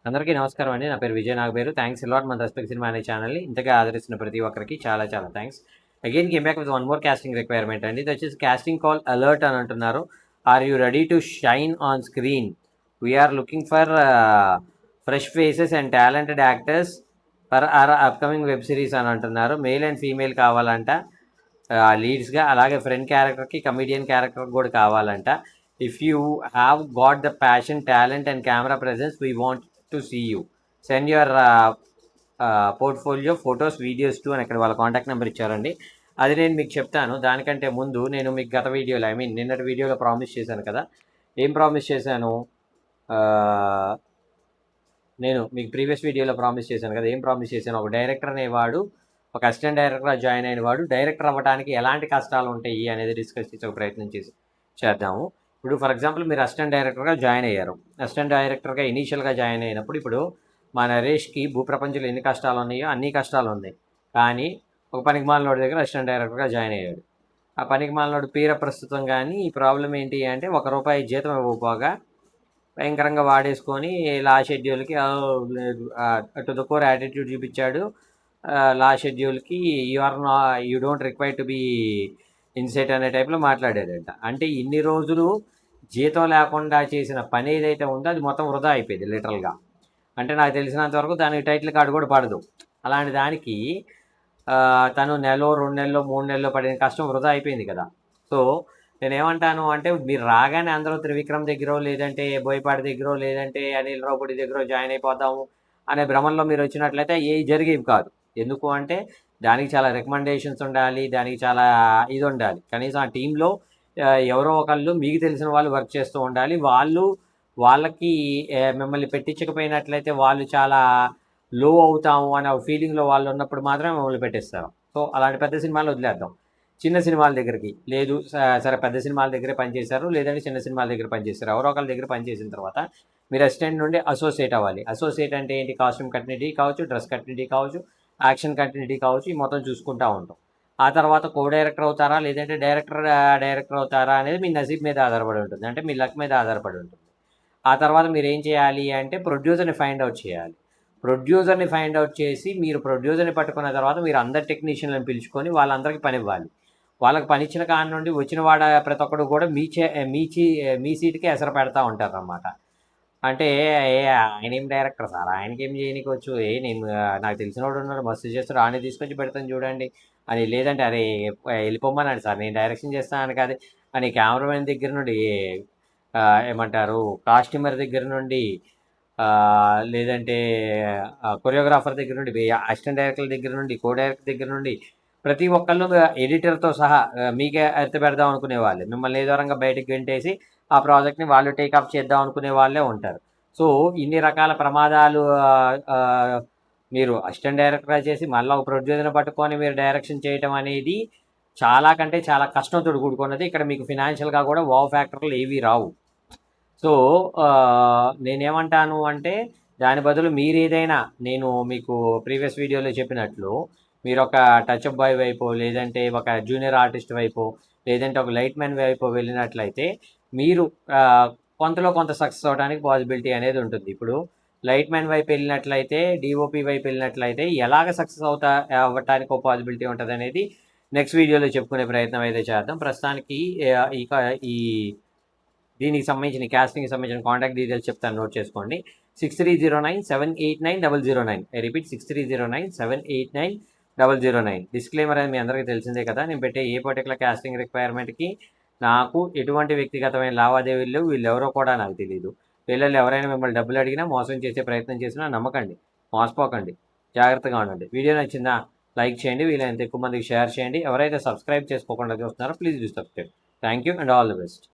అందరికీ నమస్కారం అండి. నా పేరు Vijay Nagaberu. Thanks a lot మన రెస్పెక్ట్ సినిమా అనే ఛానల్ని ఇంతగా ఆదరిస్తున్న ప్రతి ఒక్కరికి చాలా చాలా thanks. Again came back with one more casting requirement అండి. ఇది వచ్చేసి కాస్టింగ్ కాల్ అలర్ట్ అని అంటున్నారు. Are you ready to shine on screen? We're looking for fresh faces and talented actors for our upcoming web series అని అంటున్నారు. Male and female కావాలంట లీడ్స్గా. అలాగే friend క్యారెక్టర్కి కమిడియన్ క్యారెక్టర్ కూడా కావాలంట. If you have got the passion, talent and camera presence, we want to see you. Send your portfolio photos videos to అని ఇక్కడ వాళ్ళ కాంటాక్ట్ నెంబర్ ఇచ్చారండి. అది నేను మీకు చెప్తాను. దానికంటే ముందు నేను మీకు గత వీడియోలో నిన్నటి వీడియోలో ప్రామిస్ చేశాను కదా. ఏం ప్రామిస్ చేశాను? నేను మీకు ప్రీవియస్ వీడియోలో ప్రామిస్ చేశాను కదా. ఏం ప్రామిస్ చేశాను? ఒక డైరెక్టర్ అనేవాడు ఒక అసిస్టెంట్ డైరెక్టర్గా జాయిన్ అయిన వాడు డైరెక్టర్ అవ్వడానికి ఎలాంటి కష్టాలు ఉంటాయి అనేది డిస్కస్ చేసే ప్రయత్నం చేద్దాము. ఇప్పుడు ఫర్ ఎగ్జాంపుల్ మీరు అసిస్టెంట్ డైరెక్టర్గా జాయిన్ అయ్యారు. అసిస్టెంట్ డైరెక్టర్గా ఇనీషియల్గా జాయిన్ అయినప్పుడు ఇప్పుడు మా నరేష్కి భూప్రపంచంలో ఎన్ని కష్టాలు ఉన్నాయో అన్ని కష్టాలు ఉన్నాయి. కానీ ఒక పనికిమాలినోడి దగ్గర అసిస్టెంట్ డైరెక్టర్గా జాయిన్ అయ్యాడు. ఆ పనికిమాలినోడు పీర ప్రస్తుతం కానీ ఈ ప్రాబ్లం ఏంటి అంటే ₹1 జీతం ఇవ్వకపోగా భయంకరంగా వాడేసుకొని లాస్ట్ షెడ్యూల్కి టు ద కోర్ యాటిట్యూడ్ చూపించాడు. లాస్ట్ షెడ్యూల్కి you don't require to be ఇన్సెట్ అనే టైప్లో మాట్లాడాడంట. అంటే ఇన్ని రోజులు జీతం లేకుండా చేసిన పని ఏదైతే ఉందో అది మొత్తం వృధా అయిపోయింది లిటరల్గా. అంటే నాకు తెలిసినంత వరకు దానికి టైటిల్ కార్డు కూడా పడదు. అలాంటి దానికి తను నెలలో 2 నెలల్లో 3 నెలల్లో పడిన కష్టం వృధా అయిపోయింది కదా. సో నేనేమంటాను అంటే మీరు రాగానే అందరూ త్రివిక్రమ్ దగ్గర లేదంటే బోయపాటి దగ్గర లేదంటే అనిల్ రావుపూడి దగ్గర జాయిన్ అయిపోతాము అనే భ్రమంలో మీరు వచ్చినట్లయితే ఏ జరిగేవి కాదు. ఎందుకు అంటే దానికి చాలా రికమెండేషన్స్ ఉండాలి, దానికి చాలా ఇది ఉండాలి. కనీసం ఆ టీంలో ఎవరో ఒకళ్ళు మీకు తెలిసిన వాళ్ళు వర్క్ చేస్తూ ఉండాలి. వాళ్ళకి మిమ్మల్ని పెట్టించకపోయినట్లయితే వాళ్ళు చాలా లో అవుతాము అనే ఫీలింగ్లో వాళ్ళు ఉన్నప్పుడు మాత్రమే మిమ్మల్ని పెట్టిస్తారు. సో అలాంటి పెద్ద సినిమాలు వదిలేద్దాం. చిన్న సినిమాల దగ్గరికి లేదు, సరే పెద్ద సినిమాల దగ్గరే పనిచేశారు, లేదంటే చిన్న సినిమాల దగ్గర పనిచేశారు. ఎవరో ఒకళ్ళ దగ్గర పనిచేసిన తర్వాత మీరు అసిస్టెంట్ నుండి అసోసియేట్ అవ్వాలి. అసోసియేట్ అంటే ఏంటి? కాస్ట్యూమ్ కంటిన్యూటీ కావచ్చు, డ్రెస్ కంటిన్యూటీ కావచ్చు, యాక్షన్ కంటిన్యూటీ కావచ్చు, ఈ మొత్తం చూసుకుంటూ ఉంటాం. ఆ తర్వాత కో డైరెక్టర్ అవుతారా లేదంటే డైరెక్టర్ అవుతారా అనేది మీ నసీబ్ మీద ఆధారపడి ఉంటుంది. అంటే మీ లక్ మీద ఆధారపడి ఉంటుంది. ఆ తర్వాత మీరు ఏం చేయాలి అంటే ప్రొడ్యూసర్ని ఫైండ్ అవుట్ చేయాలి. ప్రొడ్యూసర్ని ఫైండ్ అవుట్ చేసి మీరు ప్రొడ్యూసర్ని పట్టుకున్న తర్వాత మీరు అందరు టెక్నీషియన్లను పిలుచుకొని వాళ్ళందరికీ పని ఇవ్వాలి. వాళ్ళకి పని ఇచ్చిన కాని నుండి వచ్చిన ప్రతి ఒక్కడు కూడా మీ సీటుకే ఎసరు పెడతా ఉంటారన్నమాట. అంటే ఆయన ఏం డైరెక్టర్ సార్, ఆయనకేం చేయనీకి వచ్చు, నేను నాకు తెలిసినోడు ఉన్నాడు మస్తు చేస్తాడు, ఆయన తీసుకొచ్చి పెడతాను చూడండి అని. లేదంటే అరే వెళ్ళిపోమన్నాడు సార్, నేను డైరెక్షన్ చేస్తాను కాదు అని కెమెరామెన్ దగ్గర నుండి ఏమంటారు కాస్ట్యూమర్ దగ్గర నుండి లేదంటే కొరియోగ్రాఫర్ దగ్గర నుండి అసిస్టెంట్ డైరెక్టర్ దగ్గర నుండి కో డైరెక్టర్ దగ్గర నుండి ప్రతి ఒక్కళ్ళు ఎడిటర్తో సహా మీకే ఎత్తి పెడదాం అనుకునే వాళ్ళే. మిమ్మల్ని ఏదో రంగా బయటకు గెంటేసి ఆ ప్రాజెక్ట్ని వాళ్ళు టేకప్ చేద్దాం అనుకునే వాళ్ళే ఉంటారు. సో ఇన్ని రకాల ప్రమాదాలు మీరు అసిస్టెంట్ డైరెక్టర్గా చేసి మళ్ళీ ఒక ప్రొడ్యూసర్ని పట్టుకొని మీరు డైరెక్షన్ చేయటం అనేది చాలా కంటే చాలా కష్టంతో కూడుకున్నది. ఇక్కడ మీకు ఫినాన్షియల్గా కూడా వావ్ ఫ్యాక్టర్లు ఏవి రావు. సో నేనేమంటాను అంటే దాని బదులు మీరు ఏదైనా నేను మీకు ప్రీవియస్ వీడియోలో చెప్పినట్లు మీరు ఒక టచ్అప్ బాయ్ వైపు లేదంటే ఒక జూనియర్ ఆర్టిస్ట్ వైపు లేదంటే ఒక లైట్ మ్యాన్ వైపు వెళ్ళినట్లయితే మీరు కొంతలో కొంత సక్సెస్ అవడానికి పాసిబిలిటీ అనేది ఉంటుంది. ఇప్పుడు లైట్ మ్యాన్ వైపు వెళ్ళినట్లయితే డిఓపి వైపు వెళ్ళినట్లయితే ఎలాగ సక్సెస్ అవ్వటానికి ఒక పాసిబిలిటీ ఉంటుంది అనేది నెక్స్ట్ వీడియోలో చెప్పుకునే ప్రయత్నం అయితే చేద్దాం. ప్రస్తుతానికి ఈ దీనికి సంబంధించిన క్యాస్టింగ్కి సంబంధించిన కాంటాక్ట్ డీటెయిల్స్ చెప్తాను, నోట్ చేసుకోండి. 6309789009. I repeat 6309789009. డిస్క్లైమర్ అనేది మీ అందరికీ తెలిసిందే కదా. నేను పెట్టే ఏ పర్టికులర్ కాస్టింగ్ రిక్వైర్మెంట్కి నాకు ఎటువంటి వ్యక్తిగతమైన లావాదేవీలు వీళ్ళెవరో కూడా నాకు తెలియదు. వీళ్ళల్లో ఎవరైనా మిమ్మల్ని డబ్బులు అడిగినా మోసం చేసే ప్రయత్నం చేసినా నమ్మకండి, మోసపోకండి, జాగ్రత్తగా ఉండండి. వీడియో నచ్చిందా లైక్ చేయండి, వీలైనంత ఎక్కువ మందికి షేర్ చేయండి. ఎవరైతే సబ్స్క్రైబ్ చేసుకోకుండా చూస్తున్నారో please do subscribe. Thank you and all the best.